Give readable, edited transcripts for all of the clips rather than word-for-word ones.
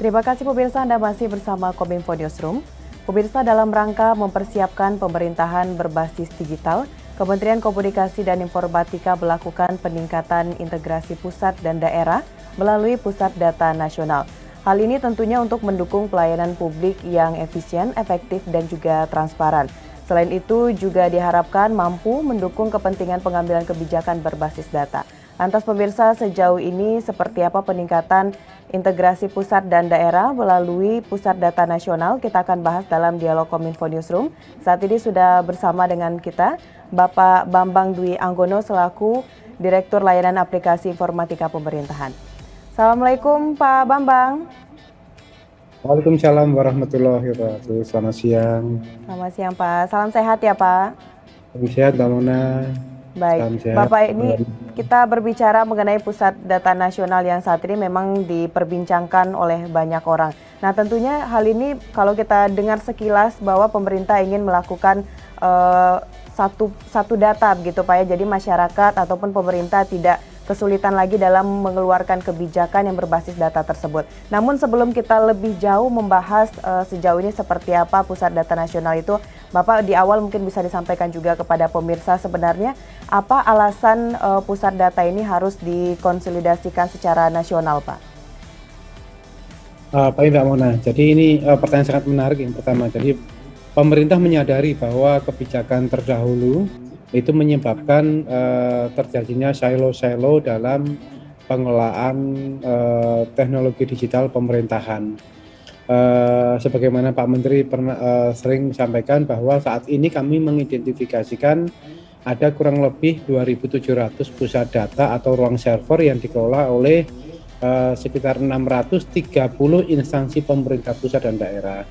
Terima kasih pemirsa, Anda masih bersama Kominfo Newsroom. Pemirsa, dalam rangka mempersiapkan pemerintahan berbasis digital, Kementerian Komunikasi dan Informatika melakukan peningkatan integrasi pusat dan daerah melalui Pusat Data Nasional. Hal ini tentunya untuk mendukung pelayanan publik yang efisien, efektif, dan juga transparan. Selain itu juga diharapkan mampu mendukung kepentingan pengambilan kebijakan berbasis data. Lantas pemirsa, sejauh ini seperti apa peningkatan integrasi pusat dan daerah melalui Pusat Data Nasional? Kita akan bahas dalam dialog Kominfo Newsroom. Saat ini sudah bersama dengan kita Bapak Bambang Dwi Anggono selaku Direktur Layanan Aplikasi Informatika Pemerintahan. Assalamualaikum Pak Bambang. Waalaikumsalam warahmatullahi wabarakatuh. Selamat siang. Selamat siang Pak. Salam sehat ya Pak. Salam sehat Mbak Mona. Baik, Bapak, ini kita berbicara mengenai Pusat Data Nasional yang saat ini memang diperbincangkan oleh banyak orang. Nah, tentunya hal ini kalau kita dengar sekilas bahwa pemerintah ingin melakukan satu data begitu Pak ya. Jadi masyarakat ataupun pemerintah tidak kesulitan lagi dalam mengeluarkan kebijakan yang berbasis data tersebut. Namun sebelum kita lebih jauh membahas sejauh ini seperti apa Pusat Data Nasional itu, Bapak di awal mungkin bisa disampaikan juga kepada pemirsa sebenarnya apa alasan pusat data ini harus dikonsolidasikan secara nasional, Pak? Baik Mbak Mona, jadi ini pertanyaan sangat menarik yang pertama. Jadi pemerintah menyadari bahwa kebijakan terdahulu itu menyebabkan terjadinya silo-silo dalam pengelolaan teknologi digital pemerintahan. Sebagaimana Pak Menteri pernah sering sampaikan bahwa saat ini kami mengidentifikasikan ada kurang lebih 2.700 pusat data atau ruang server yang dikelola oleh sekitar 630 instansi pemerintah pusat dan daerah.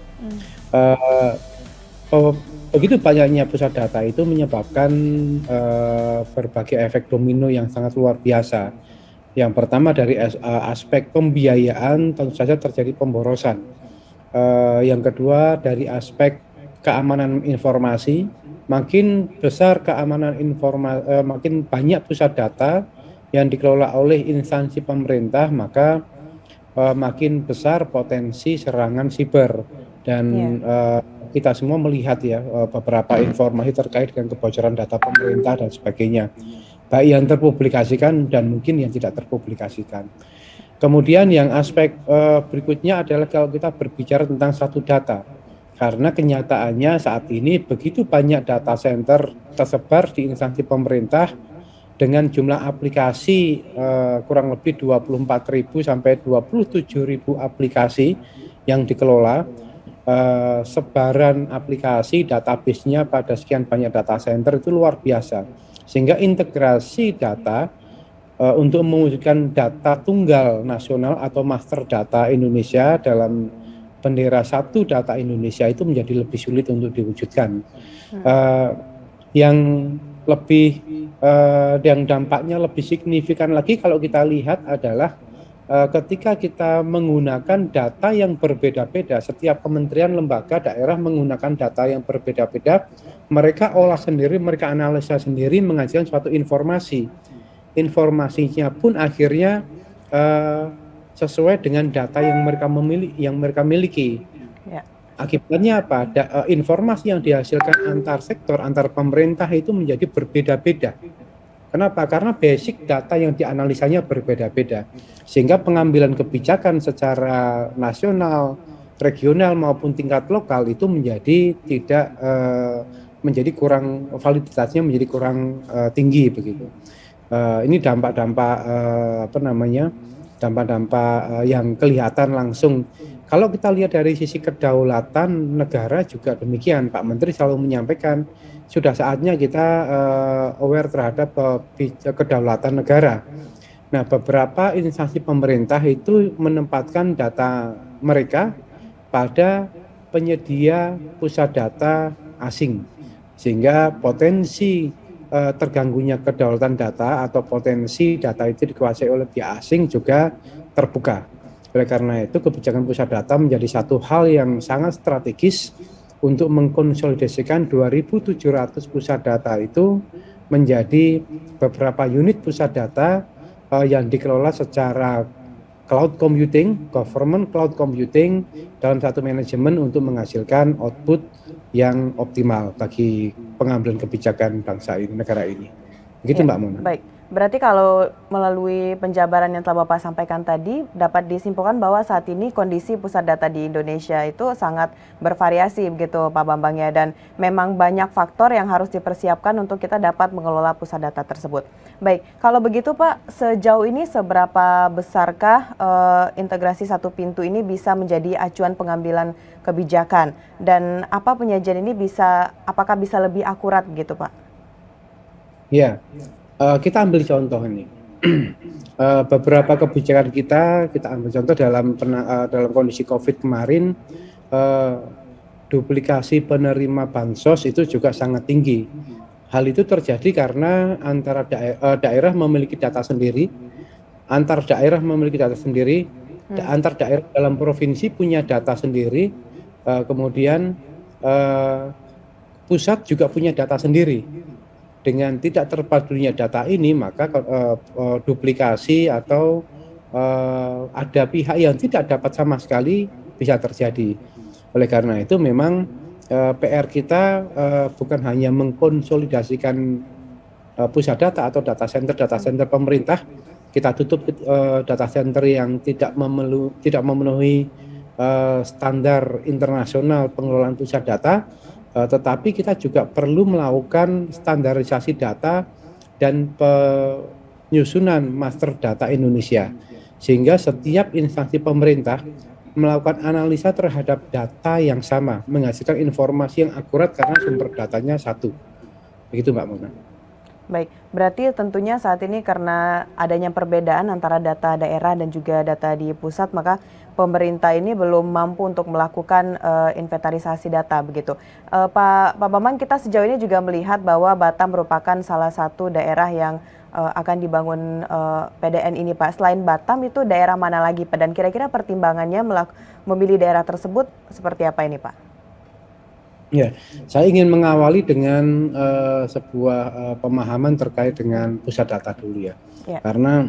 Begitu banyaknya pusat data itu menyebabkan berbagai efek domino yang sangat luar biasa. Yang pertama dari aspek pembiayaan tentu saja terjadi pemborosan. Yang kedua dari aspek keamanan informasi, makin besar keamanan informasi, makin banyak pusat data yang dikelola oleh instansi pemerintah, maka makin besar potensi serangan siber. Dan kita semua melihat ya beberapa informasi terkait dengan kebocoran data pemerintah dan sebagainya, baik yang terpublikasikan dan mungkin yang tidak terpublikasikan. Kemudian yang aspek berikutnya adalah kalau kita berbicara tentang satu data, karena kenyataannya saat ini begitu banyak data center tersebar di instansi pemerintah dengan jumlah aplikasi kurang lebih 24.000 sampai 27.000 aplikasi yang dikelola. Sebaran aplikasi database-nya pada sekian banyak data center itu luar biasa, sehingga integrasi data untuk mewujudkan data tunggal nasional atau master data Indonesia dalam bendera satu data Indonesia itu menjadi lebih sulit untuk diwujudkan. Yang lebih yang dampaknya lebih signifikan lagi kalau kita lihat adalah ketika kita menggunakan data yang berbeda-beda, setiap kementerian, lembaga, daerah menggunakan data yang berbeda-beda, mereka olah sendiri, mereka analisa sendiri, mengajukan suatu informasi. Informasinya pun akhirnya sesuai dengan data yang mereka miliki. Akibatnya apa? Informasi yang dihasilkan antar sektor, antar pemerintah itu menjadi berbeda-beda. Kenapa? Karena basic data yang dianalisanya berbeda-beda, sehingga pengambilan kebijakan secara nasional, regional maupun tingkat lokal itu menjadi tidak menjadi kurang, validitasnya menjadi kurang tinggi begitu. Ini dampak-dampak dampak-dampak yang kelihatan langsung. Kalau kita lihat dari sisi kedaulatan negara juga demikian, Pak Menteri selalu menyampaikan sudah saatnya kita aware terhadap kedaulatan negara. Nah, beberapa instansi pemerintah itu menempatkan data mereka pada penyedia pusat data asing, sehingga potensi terganggunya kedaulatan data atau potensi data itu dikuasai oleh pihak asing juga terbuka. Oleh karena itu, kebijakan pusat data menjadi satu hal yang sangat strategis untuk mengkonsolidasikan 2.700 pusat data itu menjadi beberapa unit pusat data yang dikelola secara cloud computing, government cloud computing dalam satu manajemen untuk menghasilkan output yang optimal bagi pengambilan kebijakan bangsa ini, negara ini. Begitu, Ya, Mbak Mona. baik. Berarti kalau melalui penjabaran yang telah Bapak sampaikan tadi, dapat disimpulkan bahwa saat ini kondisi pusat data di Indonesia itu sangat bervariasi begitu Pak Bambang ya, dan memang banyak faktor yang harus dipersiapkan untuk kita dapat mengelola pusat data tersebut. Baik, kalau begitu Pak, sejauh ini seberapa besarkah integrasi satu pintu ini bisa menjadi acuan pengambilan kebijakan, dan apa penyajian ini apakah bisa lebih akurat gitu Pak? Ya, kita ambil contoh ini. Beberapa kebijakan kita ambil contoh dalam kondisi COVID kemarin, duplikasi penerima bansos itu juga sangat tinggi. Hal itu terjadi karena antara daerah memiliki data sendiri, antar daerah memiliki data sendiri, antar daerah dalam provinsi punya data sendiri, kemudian pusat juga punya data sendiri. Dengan tidak terpadunya data ini, maka duplikasi atau ada pihak yang tidak dapat sama sekali bisa terjadi. Oleh karena itu memang PR kita bukan hanya mengkonsolidasikan pusat data atau data center pemerintah, kita tutup data center yang tidak memenuhi standar internasional pengelolaan pusat data, tetapi kita juga perlu melakukan standarisasi data dan penyusunan master data Indonesia, sehingga setiap instansi pemerintah melakukan analisa terhadap data yang sama, menghasilkan informasi yang akurat karena sumber datanya satu. Begitu Mbak Mona. Baik, berarti tentunya saat ini karena adanya perbedaan antara data daerah dan juga data di pusat, maka pemerintah ini belum mampu untuk melakukan inventarisasi data begitu. Pak Bambang, kita sejauh ini juga melihat bahwa Batam merupakan salah satu daerah yang akan dibangun PDN ini, Pak. Selain Batam itu daerah mana lagi, Pak? Dan kira-kira pertimbangannya memilih daerah tersebut seperti apa ini, Pak? Ya, saya ingin mengawali dengan sebuah pemahaman terkait dengan pusat data dulu ya. Karena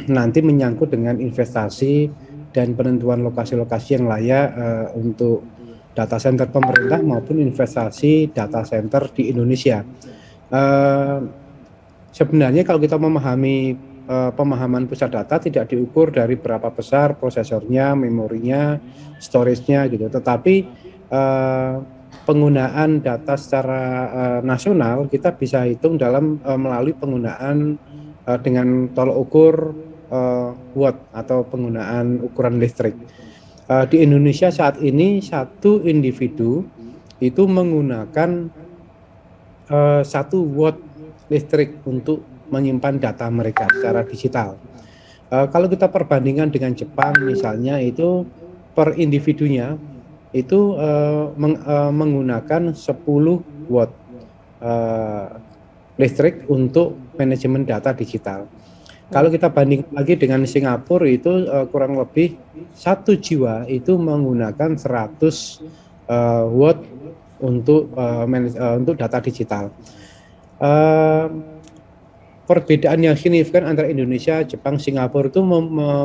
nanti menyangkut dengan investasi dan penentuan lokasi-lokasi yang layak untuk data center pemerintah maupun investasi data center di Indonesia. Sebenarnya kalau kita memahami pemahaman pusat data tidak diukur dari berapa besar prosesornya, memorinya, storage-nya gitu. Tetapi penggunaan data secara nasional kita bisa hitung melalui penggunaan dengan tolok ukur watt atau penggunaan ukuran listrik. Di Indonesia saat ini satu individu itu menggunakan 1 watt listrik untuk menyimpan data mereka secara digital. Kalau kita perbandingkan dengan Jepang misalnya, itu per individunya itu menggunakan 10 watt listrik untuk manajemen data digital. Kalau kita banding lagi dengan Singapura, itu kurang lebih 1 jiwa itu menggunakan 100 watt untuk data digital. Perbedaan yang signifikan antara Indonesia, Jepang, Singapura itu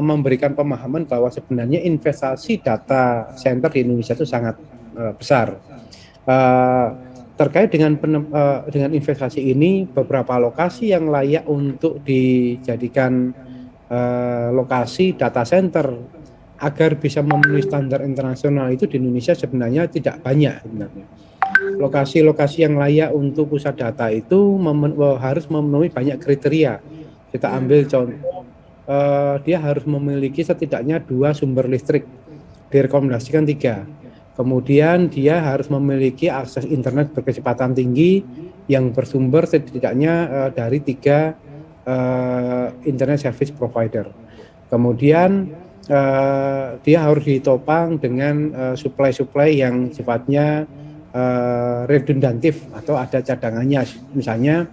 memberikan pemahaman bahwa sebenarnya investasi data center di Indonesia itu sangat besar. Terkait dengan investasi ini, beberapa lokasi yang layak untuk dijadikan lokasi data center agar bisa memenuhi standar internasional itu di Indonesia sebenarnya tidak banyak sebenarnya. Lokasi-lokasi yang layak untuk pusat data itu harus memenuhi banyak kriteria. Kita ambil contoh, dia harus memiliki setidaknya 2 sumber listrik, direkomendasikan 3. Kemudian dia harus memiliki akses internet berkecepatan tinggi yang bersumber setidaknya dari 3 internet service provider. Kemudian dia harus ditopang dengan supply yang sifatnya redundantif atau ada cadangannya. Misalnya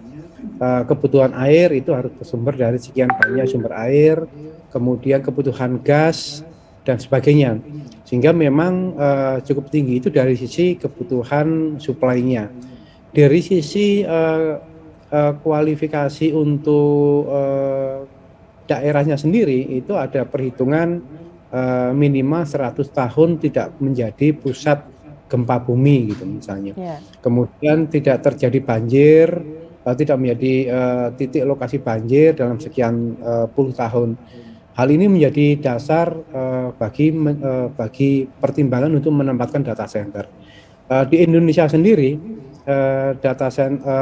kebutuhan air itu harus bersumber dari sekian banyak sumber air, kemudian kebutuhan gas dan sebagainya. Sehingga memang cukup tinggi itu dari sisi kebutuhan supply-nya. Dari sisi kualifikasi untuk daerahnya sendiri itu ada perhitungan minimal 100 tahun tidak menjadi pusat gempa bumi gitu misalnya. Ya. Kemudian tidak terjadi banjir, tidak menjadi titik lokasi banjir dalam sekian puluh tahun. Hal ini menjadi dasar bagi pertimbangan untuk menempatkan data center. Di Indonesia sendiri,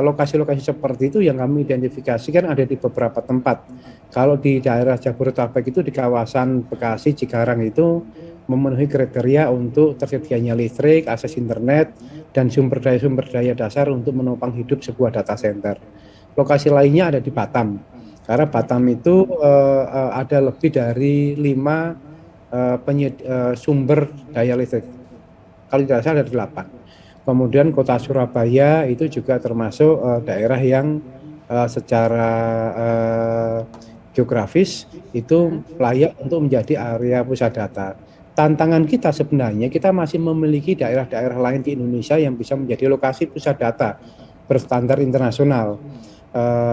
lokasi-lokasi seperti itu yang kami identifikasikan ada di beberapa tempat. Kalau di daerah Jabodetabek itu di kawasan Bekasi, Cikarang itu memenuhi kriteria untuk tersedianya listrik, akses internet, dan sumber daya dasar untuk menopang hidup sebuah data center. Lokasi lainnya ada di Batam. Karena Batam itu ada lebih dari 5 sumber daya listrik. Kalau tidak salah ada 8. Kemudian kota Surabaya itu juga termasuk daerah yang secara geografis itu layak untuk menjadi area pusat data. Tantangan kita sebenarnya kita masih memiliki daerah-daerah lain di Indonesia yang bisa menjadi lokasi pusat data berstandar internasional.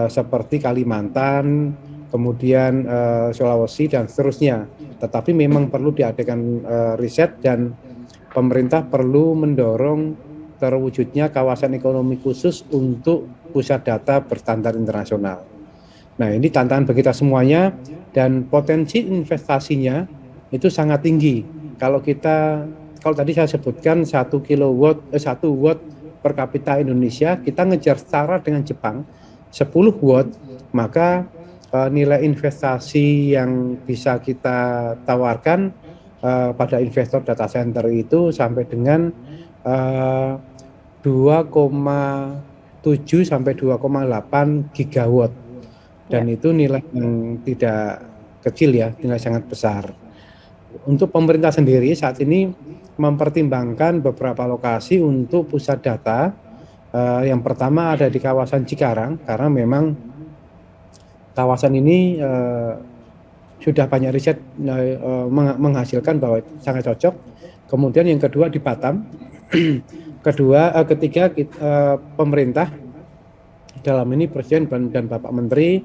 Seperti Kalimantan, kemudian Sulawesi dan seterusnya. Tetapi memang perlu diadakan riset dan pemerintah perlu mendorong terwujudnya kawasan ekonomi khusus untuk pusat data berstandar internasional. Nah, ini tantangan bagi kita semuanya dan potensi investasinya itu sangat tinggi. Kalau tadi saya sebutkan 1 watt per kapita Indonesia, kita ngejar setara dengan Jepang 10 watt, maka nilai investasi yang bisa kita tawarkan pada investor data center itu sampai dengan 2,7 sampai 2,8 gigawatt. Dan itu nilai yang tidak kecil ya, nilai sangat besar. Untuk pemerintah sendiri saat ini mempertimbangkan beberapa lokasi untuk pusat data. Yang pertama ada di kawasan Cikarang, karena memang kawasan ini sudah banyak riset menghasilkan bahwa sangat cocok. Kemudian yang kedua di Batam. Ketiga pemerintah dalam ini Presiden dan Bapak Menteri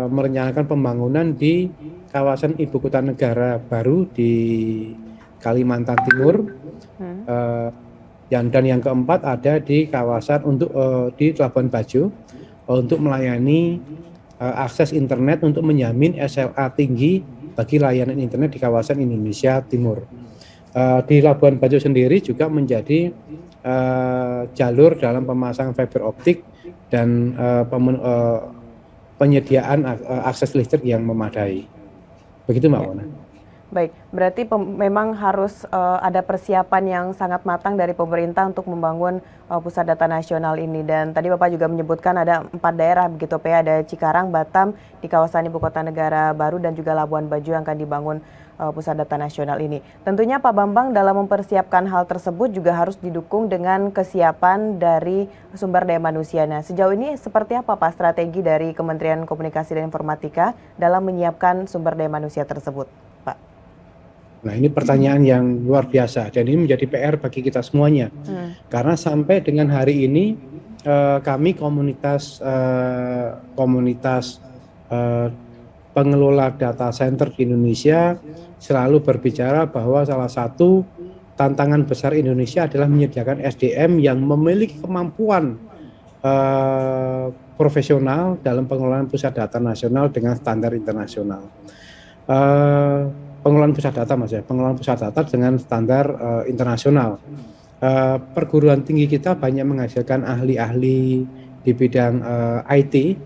merencanakan pembangunan di kawasan ibu kota negara baru di Kalimantan Timur. Dan yang keempat ada di kawasan di Labuan Bajo untuk melayani akses internet untuk menjamin SLA tinggi bagi layanan internet di kawasan Indonesia Timur. Di Labuan Bajo sendiri juga menjadi jalur dalam pemasangan fiber optik dan penyediaan akses listrik yang memadai. Begitu Mbak Wana. Baik, berarti memang harus ada persiapan yang sangat matang dari pemerintah untuk membangun pusat data nasional ini. Dan tadi Bapak juga menyebutkan ada 4 daerah begitu Pak, ada Cikarang, Batam di kawasan ibu kota negara baru dan juga Labuan Bajo yang akan dibangun pusat data nasional ini. Tentunya Pak Bambang dalam mempersiapkan hal tersebut juga harus didukung dengan kesiapan dari sumber daya manusia. Nah, sejauh ini seperti apa Pak strategi dari Kementerian Komunikasi dan Informatika dalam menyiapkan sumber daya manusia tersebut, Pak? Nah, ini pertanyaan yang luar biasa dan ini menjadi PR bagi kita semuanya. Karena sampai dengan hari ini kami komunitas pengelola data center di Indonesia selalu berbicara bahwa salah satu tantangan besar Indonesia adalah menyediakan SDM yang memiliki kemampuan profesional dalam pengelolaan pusat data nasional dengan standar internasional. Pengelolaan pusat data dengan standar internasional. Perguruan tinggi kita banyak menghasilkan ahli-ahli di bidang IT,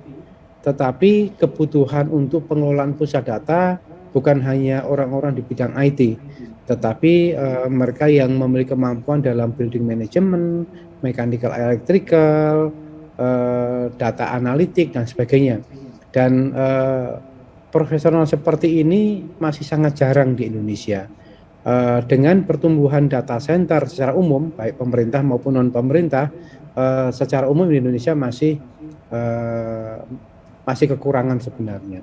tetapi kebutuhan untuk pengelolaan pusat data bukan hanya orang-orang di bidang IT, tetapi mereka yang memiliki kemampuan dalam building management, mechanical electrical, data analitik dan sebagainya. Dan profesional seperti ini masih sangat jarang di Indonesia. Dengan pertumbuhan data center secara umum, baik pemerintah maupun non-pemerintah, secara umum di Indonesia masih kekurangan sebenarnya.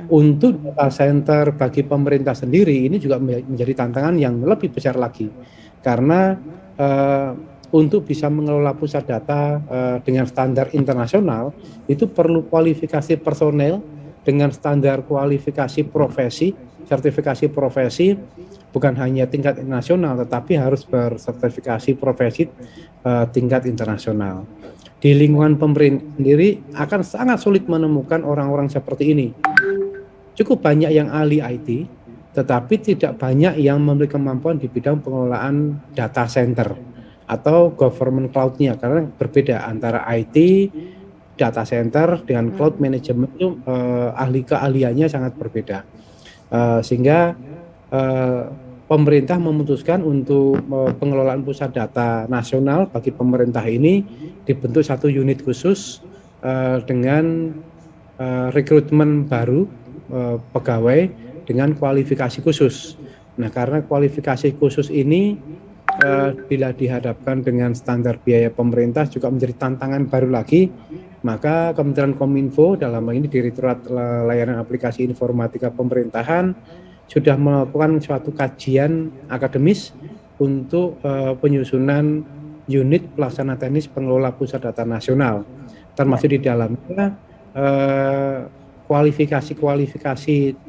Untuk data center bagi pemerintah sendiri ini juga menjadi tantangan yang lebih besar lagi. Karena untuk bisa mengelola pusat data dengan standar internasional, itu perlu kualifikasi personel dengan standar kualifikasi profesi, sertifikasi profesi, bukan hanya tingkat nasional tetapi harus bersertifikasi profesi tingkat internasional. Di lingkungan pemerintah sendiri akan sangat sulit menemukan orang-orang seperti ini. Cukup banyak yang ahli IT, tetapi tidak banyak yang memiliki kemampuan di bidang pengelolaan data center atau government cloud-nya, karena berbeda antara IT, data center dengan cloud management itu ahli keahliannya sangat berbeda. Sehingga pemerintah memutuskan untuk pengelolaan pusat data nasional bagi pemerintah ini dibentuk satu unit khusus dengan rekrutmen baru pegawai dengan kualifikasi khusus. Nah, karena kualifikasi khusus ini bila dihadapkan dengan standar biaya pemerintah juga menjadi tantangan baru lagi, maka Kementerian Kominfo dalam hal ini Direktorat Layanan Aplikasi Informatika Pemerintahan sudah melakukan suatu kajian akademis untuk penyusunan unit pelaksana teknis pengelola pusat data nasional, termasuk di dalamnya kualifikasi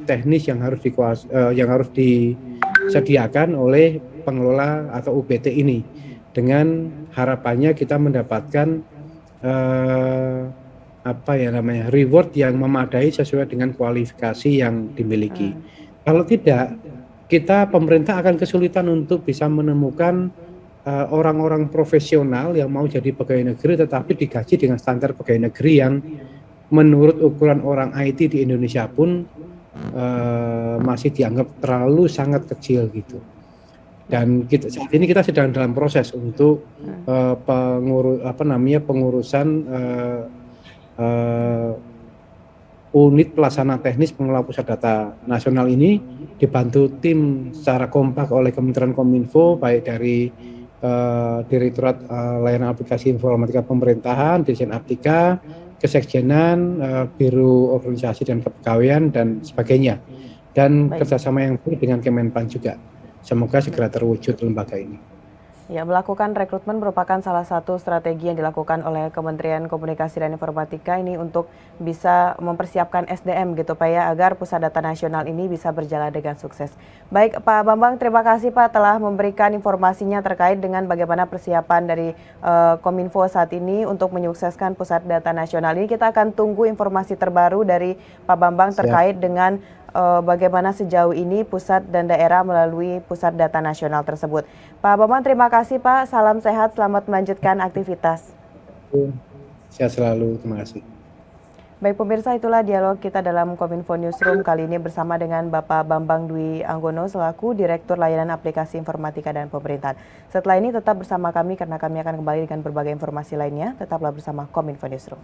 teknis yang harus disediakan oleh pengelola atau UPT ini, dengan harapannya kita mendapatkan reward yang memadai sesuai dengan kualifikasi yang dimiliki. Kalau tidak, pemerintah akan kesulitan untuk bisa menemukan orang-orang profesional yang mau jadi pegawai negeri tetapi digaji dengan standar pegawai negeri yang menurut ukuran orang IT di Indonesia pun masih dianggap terlalu sangat kecil gitu. Dan saat ini kita sedang dalam proses untuk pengurusan unit pelaksana teknis pengelola pusat data nasional ini, dibantu tim secara kompak oleh Kementerian Kominfo, baik dari Direktorat Layanan Aplikasi Informatika Pemerintahan, Dirjen Aptika, Kesekjenan, Biro Organisasi dan Kepegawaian dan sebagainya, dan kerjasama yang baik dengan Kemenpan juga. Semoga segera terwujud lembaga ini. Ya, melakukan rekrutmen merupakan salah satu strategi yang dilakukan oleh Kementerian Komunikasi dan Informatika ini untuk bisa mempersiapkan SDM gitu Pak ya, agar Pusat Data Nasional ini bisa berjalan dengan sukses. Baik Pak Bambang, terima kasih Pak telah memberikan informasinya terkait dengan bagaimana persiapan dari Kominfo saat ini untuk menyukseskan Pusat Data Nasional ini. Kita akan tunggu informasi terbaru dari Pak Bambang terkait dengan bagaimana sejauh ini pusat dan daerah melalui Pusat Data Nasional tersebut. Pak Bambang, terima kasih Pak. Salam sehat, selamat melanjutkan aktivitas. Sehat selalu, terima kasih. Baik pemirsa, itulah dialog kita dalam Kominfo Newsroom kali ini bersama dengan Bapak Bambang Dwi Anggono selaku Direktur Layanan Aplikasi Informatika dan Pemerintahan. Setelah ini tetap bersama kami karena kami akan kembali dengan berbagai informasi lainnya. Tetaplah bersama Kominfo Newsroom.